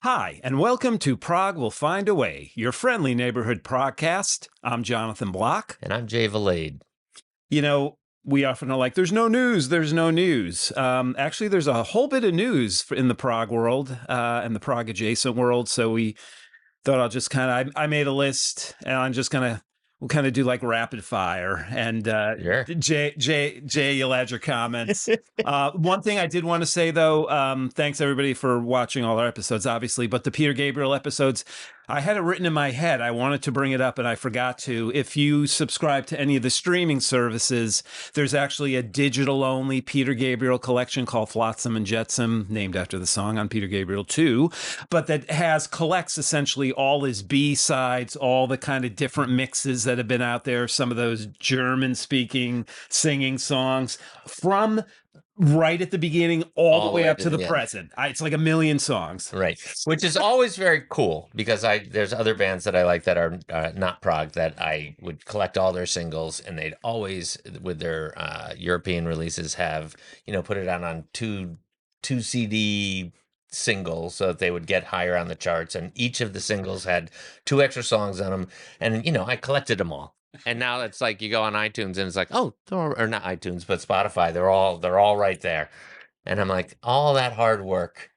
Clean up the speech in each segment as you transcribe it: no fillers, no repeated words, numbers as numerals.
Hi, and welcome to Prog Will Find a Way, your friendly neighborhood progcast. I'm Jonathan Block. And I'm Jay Valade. You know, we often are like, there's no news. Actually, there's a whole bit of news in the prog world and the prog adjacent world. So we thought I'll just I made a list and I'm just we'll kind of do like rapid fire. And Sure. Jay, you'll add your comments. One thing I did want to say, though, thanks everybody for watching all our episodes, obviously, but the Peter Gabriel episodes, I had it written in my head. I wanted to bring it up and I forgot to. If you subscribe to any of the streaming services, there's actually a digital only Peter Gabriel collection called Flotsam and Jetsam, named after the song on Peter Gabriel 2, but that collects essentially all his B-sides, all the kind of different mixes that have been out there, some of those German speaking singing songs from right at the beginning all the way up to the present. It's like a million songs. Right. Which is always very cool because there's other bands that I like that are not prog that I would collect all their singles, and they'd always, with their European releases, have, put it out on two CD singles so that they would get higher on the charts. And each of the singles had 2 extra songs on them. And, I collected them all. And now it's like you go on iTunes and it's like, oh, or not iTunes, but Spotify. They're all right there. And I'm like, all that hard work.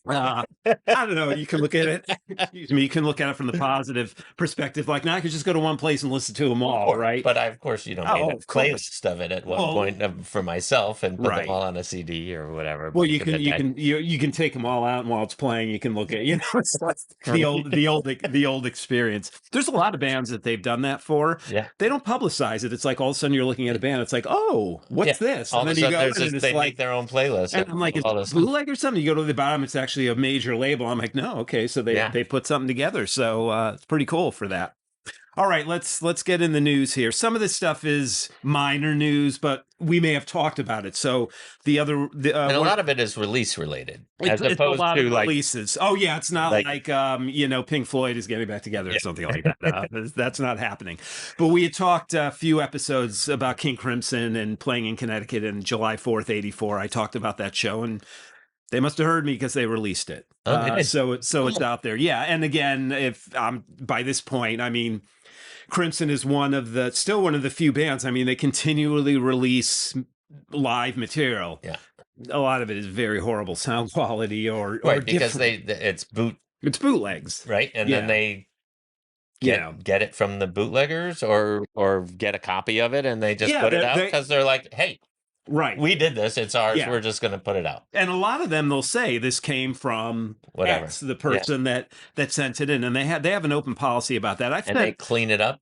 I don't know. You can look at it. Excuse me. You can look at it from the positive perspective. Like, now I could just go to one place and listen to them all, right? But I, of course, made a playlist of it at one point for myself and put them all on a CD or whatever. Well, you can take them all out, and while it's playing, you can look at it's like the old experience. There's a lot of bands that they've done that for. Yeah, they don't publicize it. It's like all of a sudden you're looking at a band. It's like, oh, what's this? And then you go and they make their own playlist. And I'm like, it's bootleg or something. You go to the bottom, it's actually a major label. I'm like, no, okay, so they put something together. So it's pretty cool for that. All right, let's get in the news here. Some of this stuff is minor news, but we may have talked about it. So and a lot of it is release related, as opposed a lot to of releases. Oh yeah, it's not like Pink Floyd is getting back together or something like that. That's not happening. But we had talked a few episodes about King Crimson and playing in Connecticut on July 4th, 1984. I talked about that show, and they must have heard me because they released it. So it's out there. Yeah, and again, if by this point, I mean, Crimson is still one of the few bands. I mean, they continually release live material. Yeah, a lot of it is very horrible sound quality or because it's bootlegs, right? And then they get it from the bootleggers or get a copy of it, and they just put it out because they're like, hey. Right. We did this. It's ours. Yeah. We're just going to put it out. And a lot of them, they'll say this came from whatever X, the person that sent it in. And they have an open policy about that. They clean it up.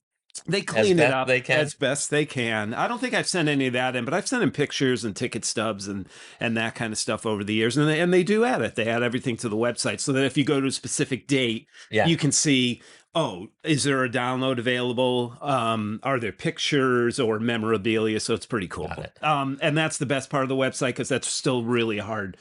They clean it up as best they can. I don't think I've sent any of that in, but I've sent in pictures and ticket stubs and that kind of stuff over the years. And they do add it. They add everything to the website so that if you go to a specific date, you can see, oh, is there a download available? Are there pictures or memorabilia? So it's pretty cool. And that's the best part of the website because that's still really hard.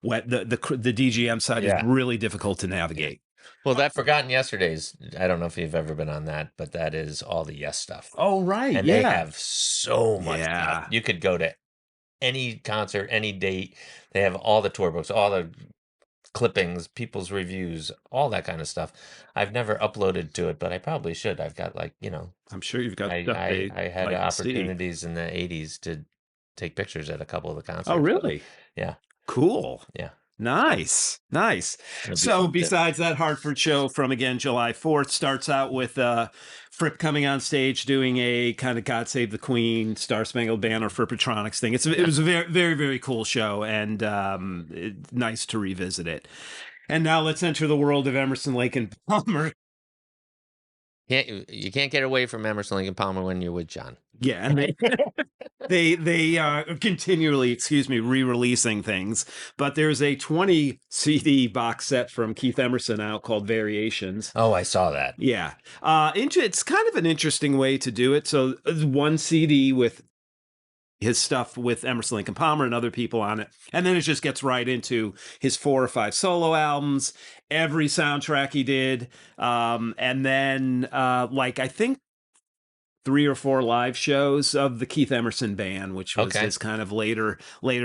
The DGM side is really difficult to navigate. Well, that Forgotten Yesterdays, I don't know if you've ever been on that, but that is all the Yes stuff. Oh, right. And they have so much stuff. You could go to any concert, any date. They have all the tour books, all the clippings, people's reviews, all that kind of stuff. I've never uploaded to it, but I probably should. I've got I'm sure you've got stuff I had opportunities in the 80s to take pictures at a couple of the concerts. Oh, really? Yeah. Cool. Yeah. Nice. So besides that Hartford show from, again, July 4th, starts out with Fripp coming on stage doing a kind of God Save the Queen, Star Spangled Banner for Petronix thing. It was a very, very, very cool show, and nice to revisit it. And now let's enter the world of Emerson, Lake and Palmer. You can't get away from Emerson, Lake and Palmer when you're with John. Yeah, and they are continually, re-releasing things. But there's a 20 CD box set from Keith Emerson out called Variations. Oh, I saw that. Yeah, it's kind of an interesting way to do it. So one CD with his stuff with Emerson, Lake and Palmer and other people on it. And then it just gets right into his 4 or 5 solo albums, every soundtrack he did. And then, I think 3 or 4 live shows of the Keith Emerson Band, which was his kind of later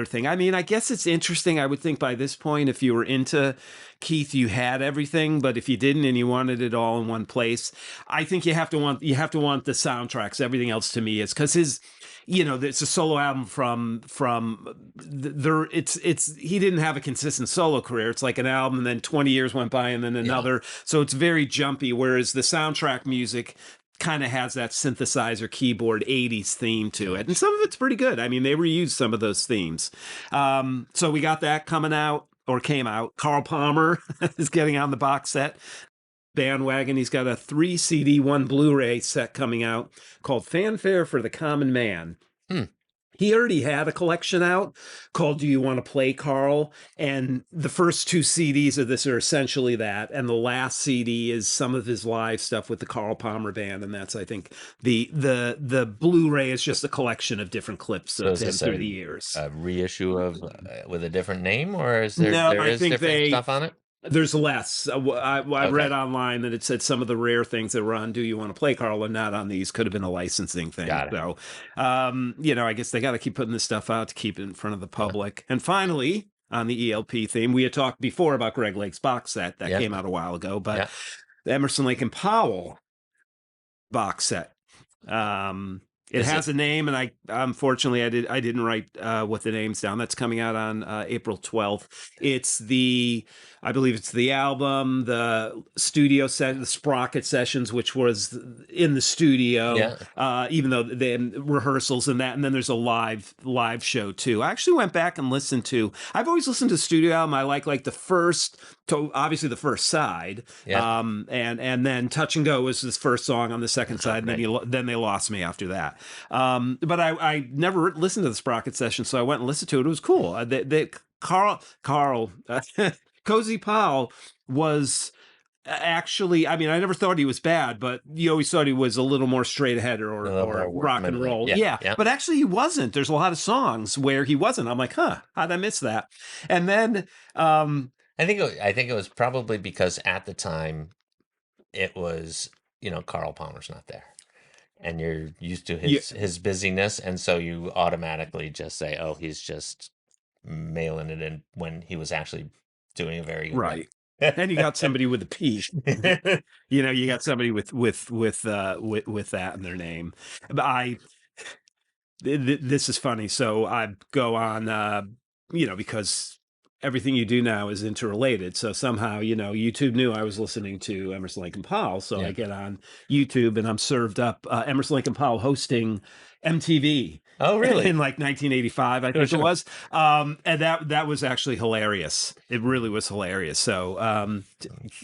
thing. I mean, I guess it's interesting. I would think by this point, if you were into Keith, you had everything, but if you didn't and you wanted it all in one place, I think you have to want the soundtracks. Everything else to me is because his, it's a solo album from there. It's he didn't have a consistent solo career. It's like an album, and then 20 years went by, and then another. So it's very jumpy. Whereas the soundtrack music kind of has that synthesizer keyboard 80s theme to it, and some of it's pretty good. I mean, they reused some of those themes. So we got that coming out, or came out. Carl Palmer is getting on the box set bandwagon. He's got a 3 CD, 1 Blu-ray set coming out called Fanfare for the Common Man. He already had a collection out called Do You Want to Play, Carl? And the first 2 CDs of this are essentially that. And the last CD is some of his live stuff with the Carl Palmer Band. And that's, I think, the Blu-ray is just a collection of different clips of him through the years. A reissue of with a different name, or is there different stuff on it? There's less. I read online that it said some of the rare things that were on Do You Want to Play, Carl? Are not on these. Could have been a licensing thing. So, I guess they got to keep putting this stuff out to keep it in front of the public. And finally, on the ELP theme, we had talked before about Greg Lake's box set that came out a while ago, but the Emerson, Lake and Powell box set. It has a name, and unfortunately I didn't write what the name's down. That's coming out on April 12th. I believe it's the album, the studio set, the Sprocket sessions, which was in the studio, even though they rehearsals and that, and then there's a live show too. I actually went back and listened to. I've always listened to studio album. I like the first. Obviously the first side, and then Touch and Go was his first song on the second side, and then they lost me after that. But I never listened to the Sprocket session, so I went and listened to it. It was cool. Carl Cozy Powell was actually, I mean, I never thought he was bad, but you always thought he was a little more straight ahead or rock and roll. Yeah. But actually he wasn't. There's a lot of songs where he wasn't. I'm like, how'd I miss that? And then I think it was probably because at the time it was, Carl Palmer's not there, and you're used to his busyness, and so you automatically just say, oh, he's just mailing it in when he was actually doing a very good And you got somebody with a P. You got somebody with that in their name. But this is funny. So I go on, because everything you do now is interrelated. So somehow, YouTube knew I was listening to Emerson, Lake and Powell. So I get on YouTube and I'm served up Emerson, Lake and Powell hosting MTV. Oh, really? In like 1985, I think it was. And that was actually hilarious. It really was hilarious. So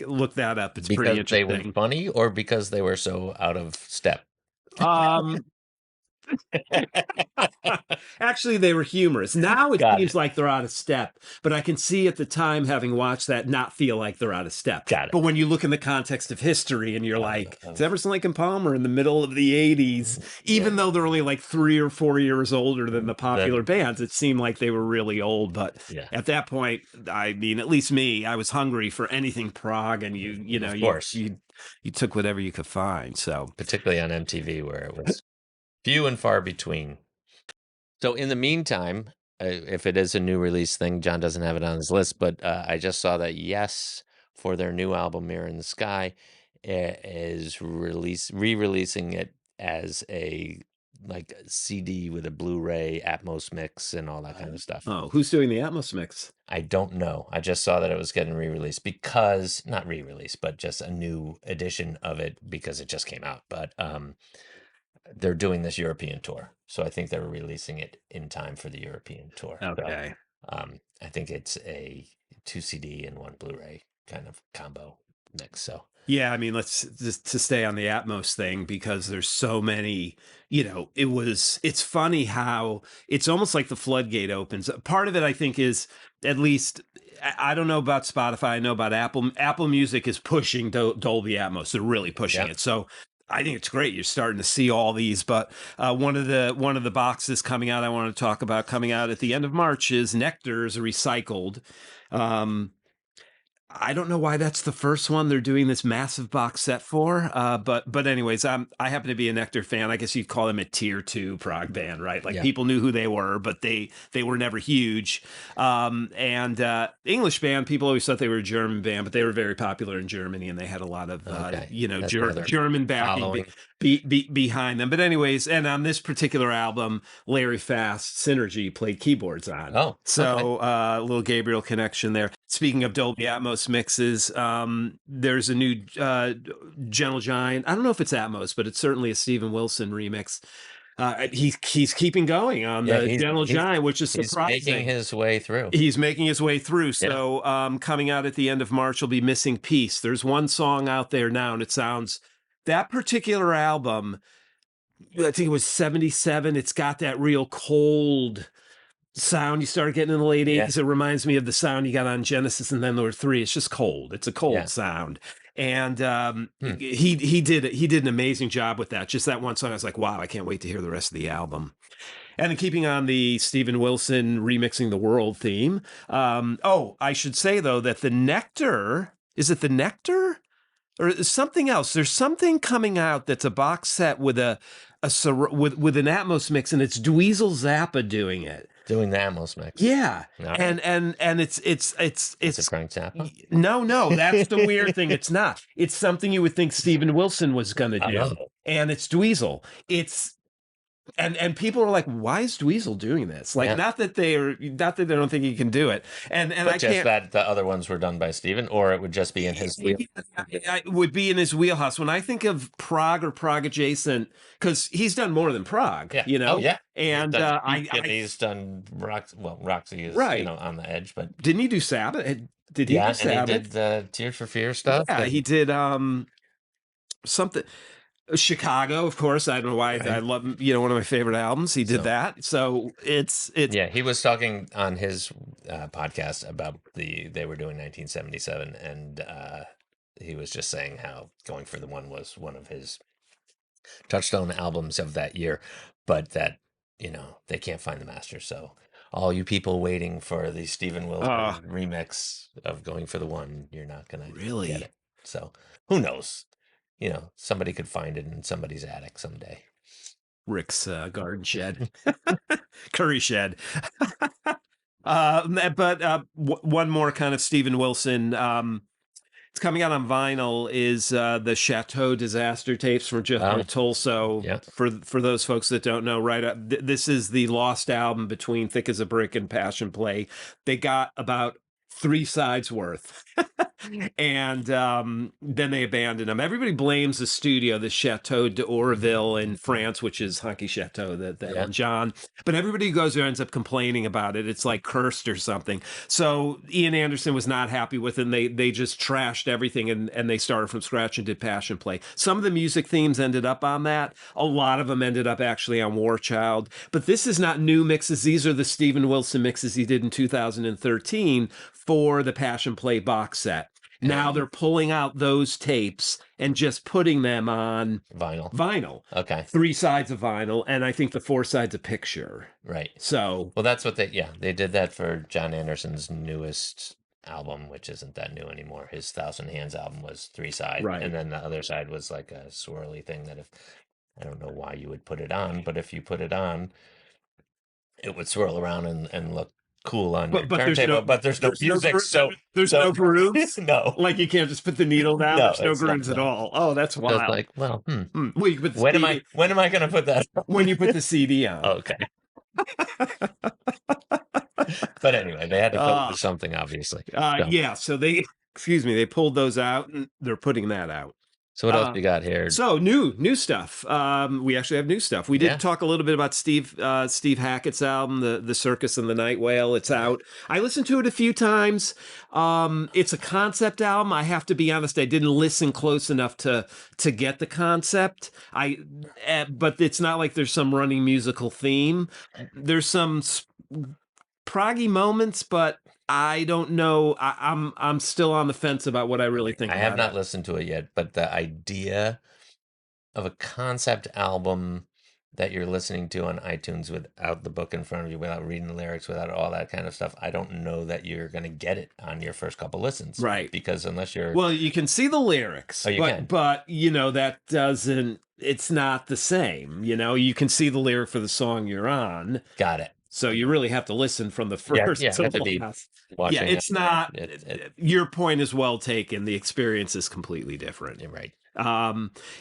look that up. It's pretty interesting. Because they were funny, or because they were so out of step? Actually, they were humorous. Now it seems like they're out of step, but I can see at the time, having watched that, not feel like they're out of step. But when you look in the context of history and you're like, it's Emerson, Lake and Palmer in the middle of the 80s, even though they're only like 3 or 4 years older than the popular bands, it seemed like they were really old. But at that point, I mean, at least me, I was hungry for anything prog, and you took whatever you could find. So particularly on MTV, where it was few and far between. So in the meantime, if it is a new release thing, John doesn't have it on his list, but I just saw that Yes, for their new album Mirror in the Sky, is re-releasing it as a CD with a Blu-ray Atmos mix and all that kind of stuff. Oh, who's doing the Atmos mix? I don't know. I just saw that it was getting re-released because, not re-released, but just a new edition of it because it just came out. But they're doing this European tour, so I think they're releasing it in time for the European tour. Okay. So, I think it's a 2 CD and 1 Blu-ray kind of combo mix. So yeah, I mean, let's just to stay on the Atmos thing, because there's so many. It's funny how it's almost like the floodgate opens. Part of it, I think, is, at least, I don't know about Spotify. I know about Apple. Apple Music is pushing Dolby Atmos. They're really pushing it. So I think it's great. You're starting to see all these, but one of the boxes coming out I want to talk about coming out at the end of March is Nectar's Recycled. I don't know why that's the first one they're doing this massive box set for. But anyways, I happen to be a Nectar fan. I guess you'd call them a tier 2 prog band, right? Like Yeah. people knew who they were, but they were never huge. And English band, people always thought they were a German band, but they were very popular in Germany, and they had a lot of That's where they're German backing following. behind them. But anyways, and on this particular album, Larry Fast Synergy played keyboards on. Oh, So a little Gabriel connection there. Speaking of Dolby Atmos mixes, there's a new Gentle Giant. I don't know if it's Atmos, but it's certainly a Stephen Wilson remix. He's keeping going on the Gentle Giant, which is surprising. He's making his way through. He's making his way through. Yeah. So coming out at the end of March will be Missing Piece. There's one song out there now, and it sounds, that particular album, I think it was 77. It's got that real cold sound you started getting in the late 80s. It reminds me of the sound you got on Genesis and then there were 3. It's just cold. It's a cold sound. And he did an amazing job with that. Just that one song, I was like, wow, I can't wait to hear the rest of the album. And then keeping on the Stephen Wilson remixing the world theme. I should say though that the Nectar, is it the Nectar? Or something else? There's something coming out that's a box set with with an Atmos mix, and it's Dweezil Zappa doing it. Doing the Atmos mix. Yeah. Right. And it's Frank Zappa? No, that's the weird thing. It's not. It's something you would think Stephen Wilson was gonna do. And it's Dweezil. And people are like, why is Dweezil doing this? Like, not that they don't think he can do it. And but I can't. That the other ones were done by Stephen, or it would just be in his wheelhouse. It would be in his wheelhouse. When I think of Prog or Prog adjacent, because he's done more than Prog, you know. Oh yeah. And he's done Roxy is on the edge, but didn't he do Sabbath? Did he do Sabbath? And he did the Tears for Fear stuff. Yeah, he did something. Chicago, of course. I don't know why I love him. One of my favorite albums. He did that. So it's he was talking on his podcast about they were doing 1977, and he was just saying how Going for the One was one of his touchstone albums of that year, but that they can't find the master. So all you people waiting for the Stephen Wilson remix of Going for the One, you're not gonna really get it. So who knows? Somebody could find it in somebody's attic someday. Rick's garden shed, curry shed. But one more kind of Stephen Wilson. It's coming out on vinyl. Is the Chateau Disaster tapes from Jethro Tull. So for those folks that don't know, right, this is the lost album between Thick as a Brick and Passion Play. They got about 3 sides worth. And then they abandoned them. Everybody blames the studio, the Chateau d'Orville in France, which is Honky Chateau, that John. But everybody who goes there ends up complaining about it. It's like cursed or something. So Ian Anderson was not happy with it. And they just trashed everything and they started from scratch and did Passion Play. Some of the music themes ended up on that. A lot of them ended up actually on War Child. But this is not new mixes. These are the Stephen Wilson mixes he did in 2013 for the Passion Play box set. Now they're pulling out those tapes and just putting them on vinyl. Okay. 3 sides of vinyl, and I think the 4 sides of picture. Right. So, well, that's what they did that for John Anderson's newest album, which isn't that new anymore. His Thousand Hands album was 3 sides, right, and then the other side was like a swirly thing that I don't know why you would put it on, but if you put it on, it would swirl around and look cool on your turntable, but there's no music, there's no grooves. No, like you can't just put the needle down. There's no grooves at all. Oh, that's wild. It's like, well, Well, you put the when am I going to put that on? When you put the CD on. Okay. But anyway, they had to put something, obviously. So they pulled those out and they're putting that out. So what else we got here? So new stuff. We actually have new stuff. We did talk a little bit about Steve Hackett's album, the Circus and the Night Whale. It's out. I listened to it a few times. It's a concept album. I have to be honest, I didn't listen close enough to get the concept. But it's not like there's some running musical theme. There's some proggy moments, but I don't know. I'm still on the fence about what I really think. I have not listened to it yet, but the idea of a concept album that you're listening to on iTunes without the book in front of you, without reading the lyrics, without all that kind of stuff, I don't know that you're going to get it on your first couple listens. Right. Because unless you're, Well, you can see the lyrics, oh, you can. but that doesn't. It's not the same. You can see the lyric for the song you're on. Got it. So you really have to listen from the Yeah, first yeah, to have to the be last. Yeah, watching. it's not. You're Your point is well taken. The experience is completely different. right.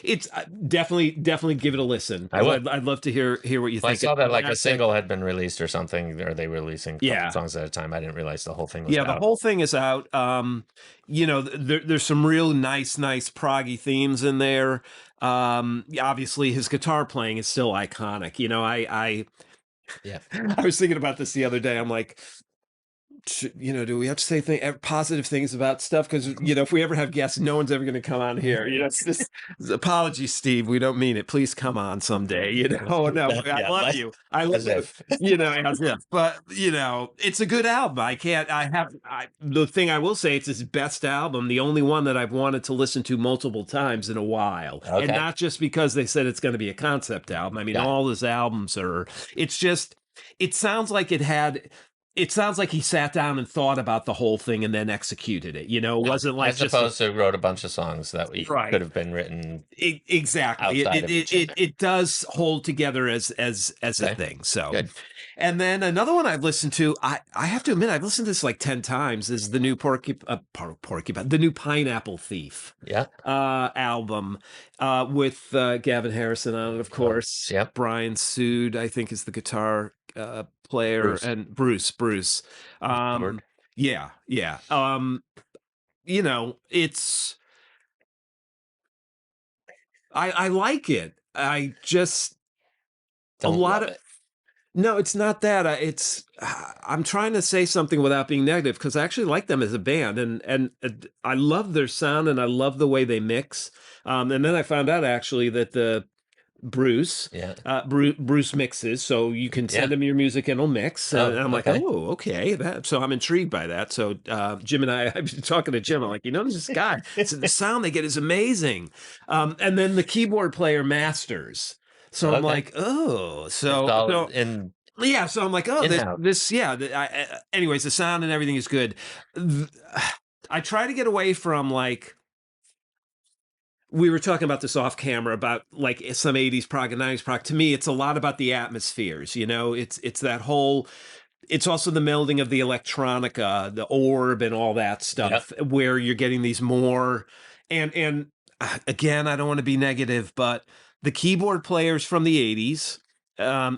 It's definitely give it a listen. I will. I'd love to hear what you Well, I think. saw that The like a last thing- single had been released or something, or they were releasing a couple Yeah. songs at a time. I didn't realize the whole thing was Yeah, the out. whole thing is out. There's some real nice proggy themes in there. Obviously, his guitar playing is still iconic. Yeah. I was thinking about this the other day. I'm like, do we have to say positive things about stuff? Because if we ever have guests, no one's ever going to come on here. It's just apologies, Steve. We don't mean it. Please come on someday. No, I love you. I love As if. as if. But it's a good album. The thing I will say, it's his best album. The only one that I've wanted to listen to multiple times in a while, Okay. and not just because they said it's going to be a concept album. I mean, all his albums are. It's just. It sounds like it had. It sounds like he sat down and thought about the whole thing and then executed it. It wasn't like as opposed to wrote a bunch of songs that could have been written. Exactly. It does hold together as a thing. So good. And then another one I've listened to, I have to admit, I've listened to this like 10 times, is the new the new Pineapple Thief album with Gavin Harrison on it, of course. Yep. Brian Sood, I think, is the guitar player, Bruce. and Bruce. Yeah. It's I like it. I just Don't a lot love of it. No, it's not that. I'm trying to say something without being negative, because I actually like them as a band, and I love their sound, and I love the way they mix. And then I found out actually that the Bruce mixes, so you can send him your music and he'll mix. And I'm like, oh, okay. So I'm intrigued by that. So Jim and I've been talking to Jim. I'm like, this guy, the sound they get is amazing. And then the keyboard player masters. So I'm like, oh, so I'm like, oh, anyways, the sound and everything is good. I try to get away from, like, we were talking about this off camera about like some 80s prog and 90s prog. To me, it's a lot about the atmospheres. It's that whole. It's also the melding of the electronica, the orb, and all that stuff, where you're getting these more. And again, I don't want to be negative, but the keyboard players from the 80s,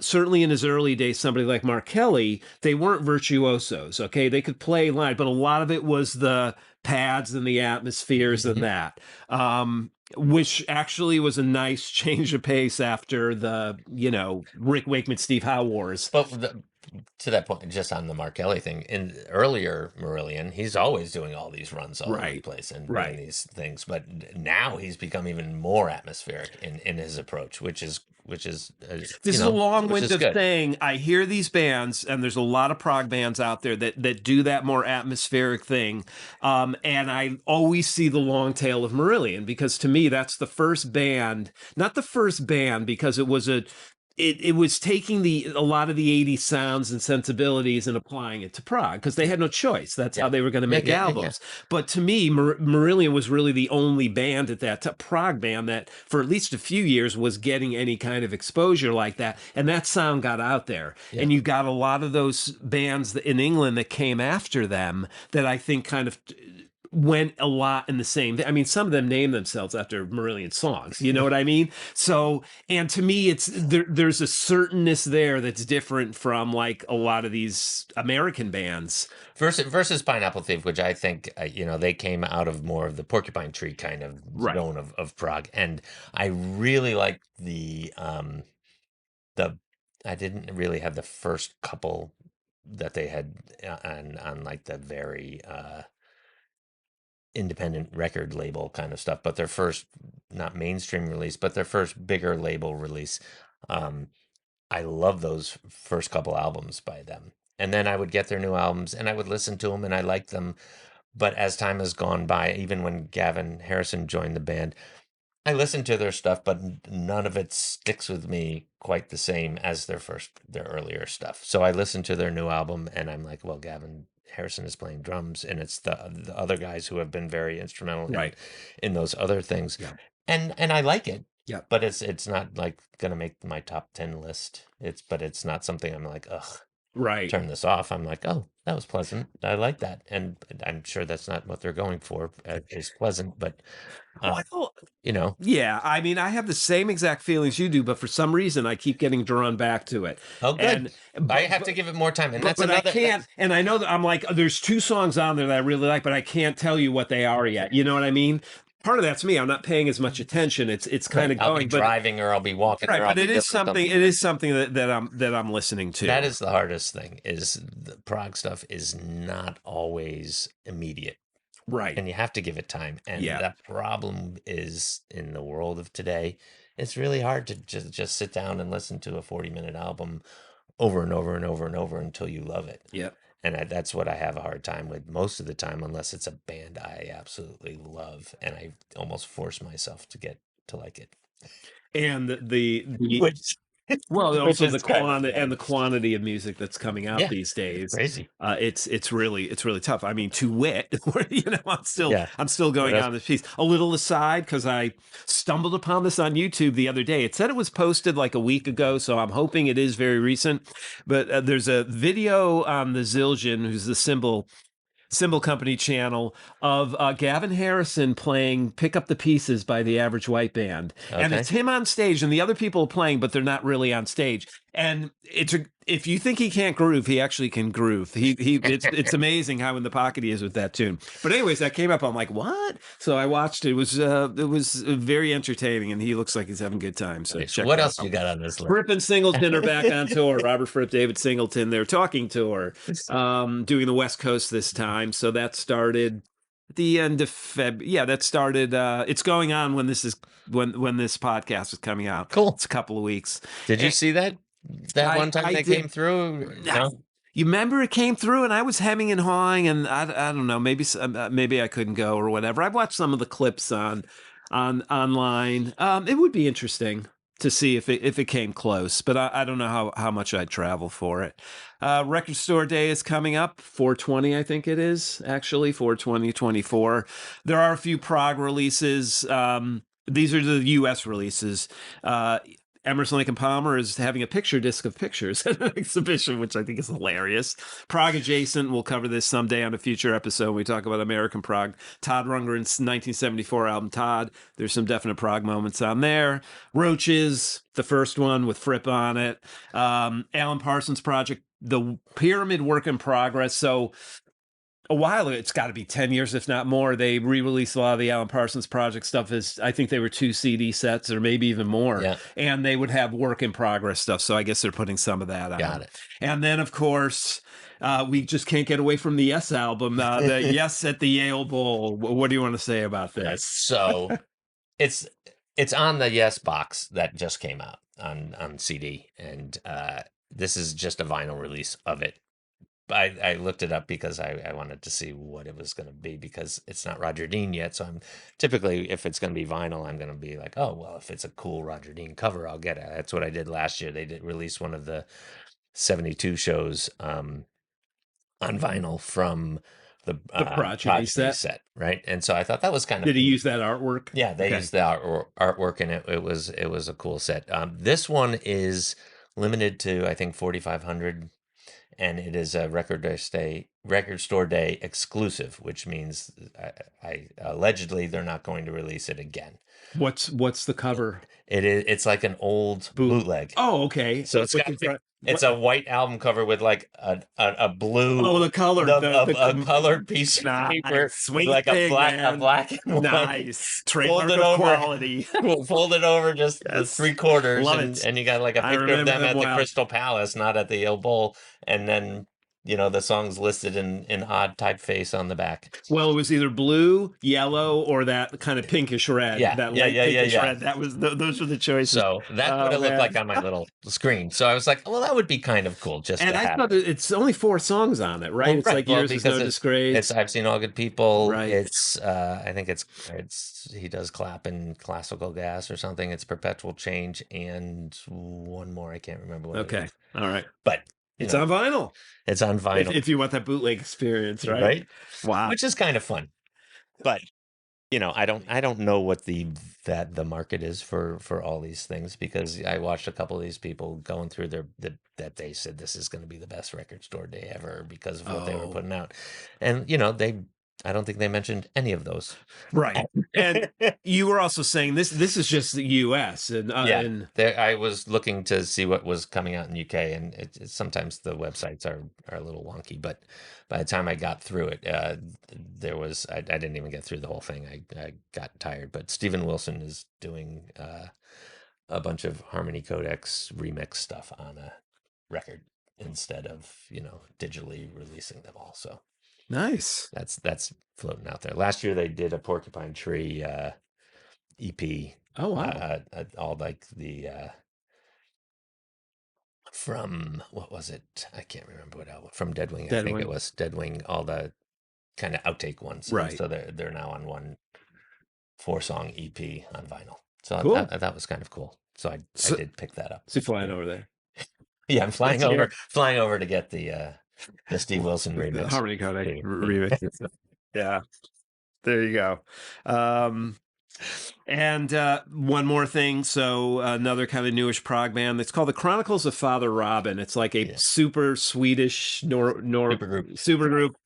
certainly in his early days, somebody like Mark Kelly, they weren't virtuosos, okay? They could play line, but a lot of it was the pads and the atmospheres and that, which actually was a nice change of pace after the, Rick Wakeman, Steve Howe wars. But to that point, just on the Mark Kelly thing, in earlier Marillion, he's always doing all these runs all over the place and doing these things. But now he's become even more atmospheric in his approach, which is this is a long-winded thing. I hear these bands, and there's a lot of prog bands out there that do that more atmospheric thing, and I always see the long tail of Marillion, because to me that's the first band, not the first band, because it was it was taking a lot of the 80s sounds and sensibilities and applying it to prog, because they had no choice. That's how they were going to make albums. But to me, Marillion was really the only band at that prog band that for at least a few years was getting any kind of exposure like that. And that sound got out there. Yeah. And you got a lot of those bands in England that came after them that I think kind of went a lot in the same. I mean, some of them name themselves after Marillion songs. You know what I mean? So, and to me, it's there's a certainness there that's different from like a lot of these American bands. Versus Pineapple Thief, which I think they came out of more of the Porcupine Tree kind of zone of prog, and I really like the I didn't really have the first couple that they had on like the very independent record label kind of stuff, but their first, not mainstream release, but their first bigger label release. I love those first couple albums by them. And then I would get their new albums and I would listen to them and I liked them. But as time has gone by, even when Gavin Harrison joined the band, I listen to their stuff, but none of it sticks with me quite the same as their earlier stuff. So I listen to their new album, and I'm like, well, Gavin Harrison is playing drums, and it's the other guys who have been very instrumental Right. in those other things, Yeah. and I like it. Yeah. But it's not like gonna make my top 10 list. But it's not something I'm like, ugh. Right. Turn this off. I'm like, oh, that was pleasant. I like that, and I'm sure that's not what they're going for. Is pleasant, but Well, you know. yeah, I mean, I have the same exact feelings you do, but for some reason, I keep getting drawn back to it. Oh, good. And I have to give it more time, and that's but another. I can't. And I know that I'm like, there's 2 songs on there that I really like, but I can't tell you what they are yet. You know what I mean? Part of that's me. I'm not paying as much attention. It's kind of I'll going, be driving, or I'll be walking, right. or I'll But be it is doing something. It is something that I'm listening to. That is the hardest thing. Is the prog stuff is not always immediate, right, and you have to give it time. And the problem is, in the world of today, it's really hard to just sit down and listen to a 40-minute album over and over and over and over until you love it. Yeah. And that's what I have a hard time with most of the time, unless it's a band I absolutely love, and I almost force myself to get to like it. And the Which, well, which also is the quantity of music that's coming out these days, crazy. It's really tough. I mean, To Wit, I'm still going on this piece. A little aside, because I stumbled upon this on YouTube the other day. It said it was posted like a week ago, so I'm hoping it is very recent. But there's a video on the Zildjian, who's the cymbal company channel, of Gavin Harrison playing Pick Up the Pieces by the Average White Band. Okay. And it's him on stage, and the other people are playing, but they're not really on stage. And if you think he can't groove, he actually can groove. It's amazing how in the pocket he is with that tune. But anyways, that came up. I'm like, what? So I watched it. It was very entertaining, and he looks like he's having a good time. So check what it else out. you got on this list? Fripp and Singleton are back on tour. Robert Fripp, David Singleton, they're talking tour, doing the West Coast this time. So that started at the end of Feb. Yeah, that started. It's going on when this podcast is coming out. Cool. It's a couple of weeks. Did you see that one time they came through? No. You remember it came through, and I was hemming and hawing, and I don't know, maybe I couldn't go or whatever. I've watched some of the clips on online. It would be interesting to see if it came close, but I don't know how much I'd travel for it. Record Store Day is coming up, 4/20, I think it is, actually, 4/20/24. There are a few Prog releases. These are the U.S. releases. Emerson, Lake and Palmer is having a picture disc of pictures at an exhibition, which I think is hilarious. Prog Adjacent, we'll cover this someday on a future episode when we talk about American Prog. Todd Rundgren's 1974 album, Todd. There's some definite Prog moments on there. Roaches, the first one with Fripp on it. Alan Parsons Project, the Pyramid Work in Progress. So a while ago, it's got to be 10 years, if not more, they re-released a lot of the Alan Parsons Project stuff. I think they were 2 CD sets or maybe even more. Yeah. And they would have work in progress stuff. So I guess they're putting some of that on. Got it. And then, of course, we just can't get away from the Yes album, the Yes at the Yale Bowl. What do you want to say about this? So it's on the Yes box that just came out on CD. And this is just a vinyl release of it. I looked it up because I wanted to see what it was going to be, because it's not Roger Dean yet. So I'm typically, if it's going to be vinyl, I'm going to be like, oh, well, if it's a cool Roger Dean cover, I'll get it. That's what I did last year. They did release one of the 72 shows on vinyl from the Prodigy set, right? And so I thought that was kind of Did he use that artwork? Yeah, they used the artwork, and it was a cool set. This one is limited to, I think, 4,500. And it is a Record Store Day exclusive, which means I allegedly they're not going to release it again. What's the cover? It's like an old bootleg. Oh, okay. So it's a white album cover with like a blue. Oh, the color. A colored piece of paper. Sweet like thing, a black and white. Nice. Trademark of quality. Fold it over just the 3/4. Love it. And you got like a picture of them at the Crystal Palace, not at the Yale Bowl. And then the songs listed in odd typeface on the back. Well, it was either blue, yellow, or that kind of pinkish red, Yeah, that yeah, light yeah, yeah, pinkish yeah. red. That was those were the choices. So that's what Oh it looked man! like on my little screen. So I was like, well, that would be kind of cool just And to I have. thought that it's only 4 songs on it, right? Well, It's right. like Well, Yours Is because No it's Disgrace, I've seen all good people. right? It's I think it's he does clap in classical gas or something. It's perpetual change and one more. I can't remember what it Okay, is. all right. But It's on vinyl. it's on vinyl, If you want that bootleg experience, right? right? Wow. Which is kind of fun. But I don't know what the market is for all these things, because I watched a couple of these people going through that they said this is going to be the best record store day ever because of what they were Oh, putting out, and I don't think they mentioned any of those. right. And you were also saying this is just the U.S. Yeah, and I was looking to see what was coming out in UK, and sometimes the websites are a little wonky. But by the time I got through it, there was I didn't even get through the whole thing. I got tired. But Steven Wilson is doing a bunch of Harmony Codex remix stuff on a record instead of digitally releasing them all. So nice. that's floating out there. Last year they did a Porcupine Tree EP. Oh wow. All like the from what was it? I can't remember what album. From Deadwing, I think it Deadwing. was Deadwing. All the kind of outtake ones, and Right. so they're now on one 4-song EP on vinyl. So Cool. that was kind of cool. So I did pick that up. So you're flying over there. Yeah, I'm flying Let's hear over flying over to get the Steve Wilson remix. Harmony Codex Yeah. remix. Yeah. There you go. And one more thing. So another kind of newish prog band. It's called the Chronicles of Father Robin. It's like a super Swedish super group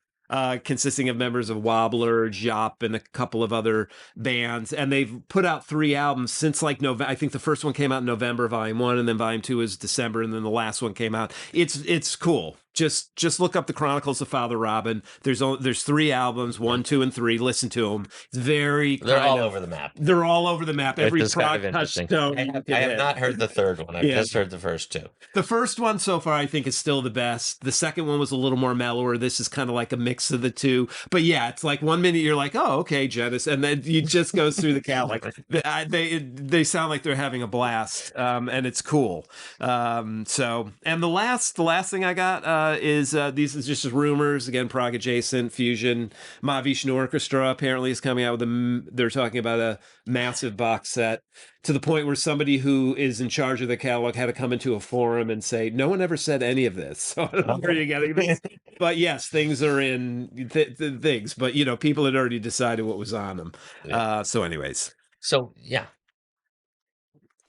consisting of members of Wobbler, Jop, and a couple of other bands. And they've put out 3 albums since like November. I think the first one came out in November, Volume 1, and then Volume 2 is December, and then the last one came out. It's cool. Just look up the Chronicles of Father Robin. There's 3 albums, 1, 2, and 3. Listen to them. It's they're all over the map. They're all over the map. Every prog touchstone. I have not heard the third one. I've just heard the first 2. The first one so far, I think, is still the best. The second one was a little more mellower. This is kind of like a mix of the two. But yeah, it's like 1 minute you're like, oh, okay, Genesis, and then you just goes through the count. Like they sound like they're having a blast, and it's cool. So, and the last thing I got is these is just rumors again. Prog adjacent fusion. Mahavishnu Orchestra apparently is coming out with they're talking about a massive box set, to the point where somebody who is in charge of the catalog had to come into a forum and say, no one ever said any of this. So I don't know where you're getting this. But yes, things are in things, but people had already decided what was on them. Yeah. So anyways. So yeah.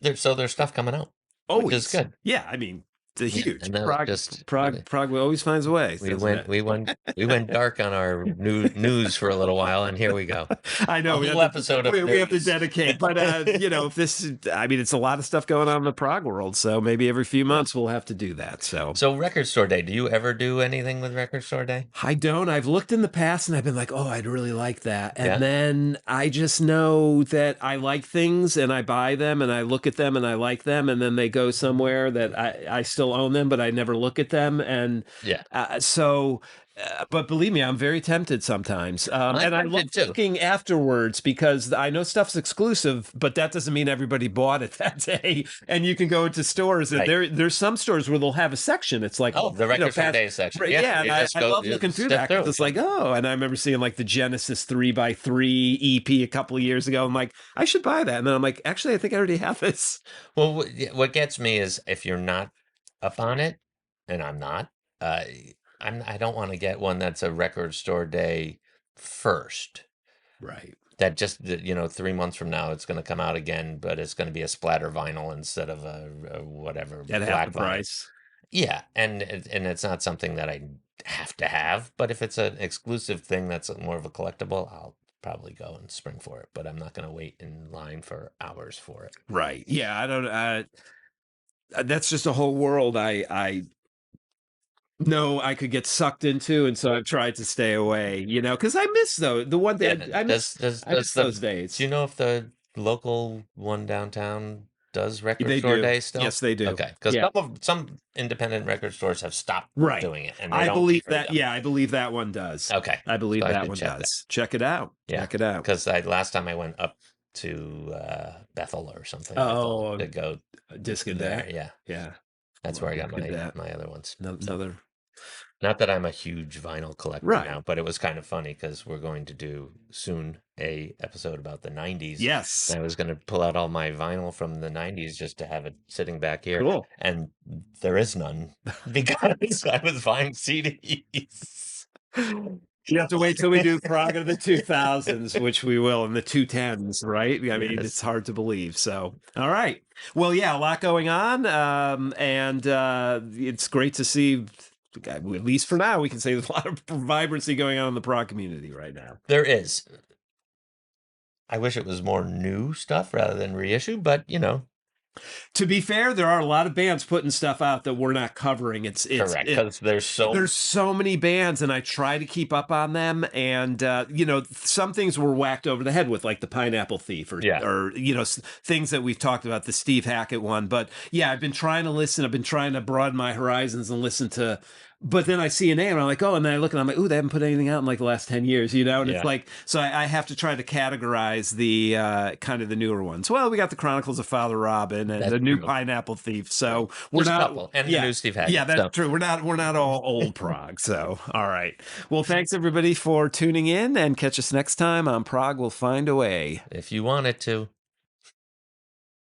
There's stuff coming out. Always. Which is good. Yeah, I mean, it's huge. Prog always finds a way. We went dark on our news for a little while, and here we go. I know. We have to dedicate, but if this, I mean, it's a lot of stuff going on in the prog world, so maybe every few months we'll have to do that. So Record Store Day. Do you ever do anything with Record Store Day? I don't. I've looked in the past and I've been like, oh, I'd really like that, and then I just know that I like things and I buy them and I look at them and I like them, and then they go somewhere that I still own them, but I never look at them. And but believe me, I'm very tempted sometimes. And I love looking afterwards, because I know stuff's exclusive, but that doesn't mean everybody bought it that day. And you can go into stores, and there's some stores where they'll have a section. It's like, the Record Store Day section. And I love looking through that, because it's like, and I remember seeing like the Genesis 3x3 EP a couple of years ago. I'm like, I should buy that. And then I'm like, actually, I think I already have this. Well, what gets me is if you're not up on it, and I'm not, I don't want to get one that's a Record Store Day first. Right. That just 3 months from now it's going to come out again, but it's going to be a splatter vinyl instead of a whatever at half the price. Yeah, and it's not something that I have to have, but if it's an exclusive thing that's more of a collectible, I'll probably go and spring for it. But I'm not going to wait in line for hours for it. Right. Yeah, I don't. That's just a whole world I know I could get sucked into, and so I've tried to stay away, because I miss the one day I miss those days. Do you know if the local one downtown does record They store do. day still? Yes, they do. Okay, because Yeah. some independent record stores have stopped Right. doing it, and they I don't believe carry that. them. Yeah, I believe that one does. Okay, I believe so I that should one check does. Check it out. Yeah. Check it out. Because last time I went up to Bethel or something, I Oh, thought to go Disc a there. Day. Yeah, Yeah. that's Well, where I got look at that. my other ones. So, Another. not that I'm a huge vinyl collector Right. now, but it was kind of funny because we're going to do soon a episode about the 90s. Yes. And I was going to pull out all my vinyl from the 90s just to have it sitting back here. Cool. And there is none because I was buying CDs. You have to wait till we do Prog of the 2000s, which we will, in the 210s, right? I mean, Yes. it's hard to believe. So, all right. Well, yeah, a lot going on. And it's great to see, at least for now, we can say there's a lot of vibrancy going on in the Prog community right now. There is. I wish it was more new stuff rather than reissue, but To be fair, there are a lot of bands putting stuff out that we're not covering. It's correct, because there's so many bands, and I try to keep up on them. And some things were whacked over the head with, like the Pineapple Thief, or things that we've talked about, the Steve Hackett one. But yeah, I've been trying to listen. I've been trying to broaden my horizons and listen to. But then I see a name, and I'm like, oh, and then I look, and I'm like, ooh, they haven't put anything out in like the last 10 years, And it's like, so I have to try to categorize the kind of the newer ones. Well, we got the Chronicles of Father Robin and the new Pineapple Thief. So we're not, the new Steve Hackett. Yeah, that's true. We're not all old Prog. So, all right. Well, thanks everybody for tuning in, and catch us next time on Prog Will Find a Way. If you want it to.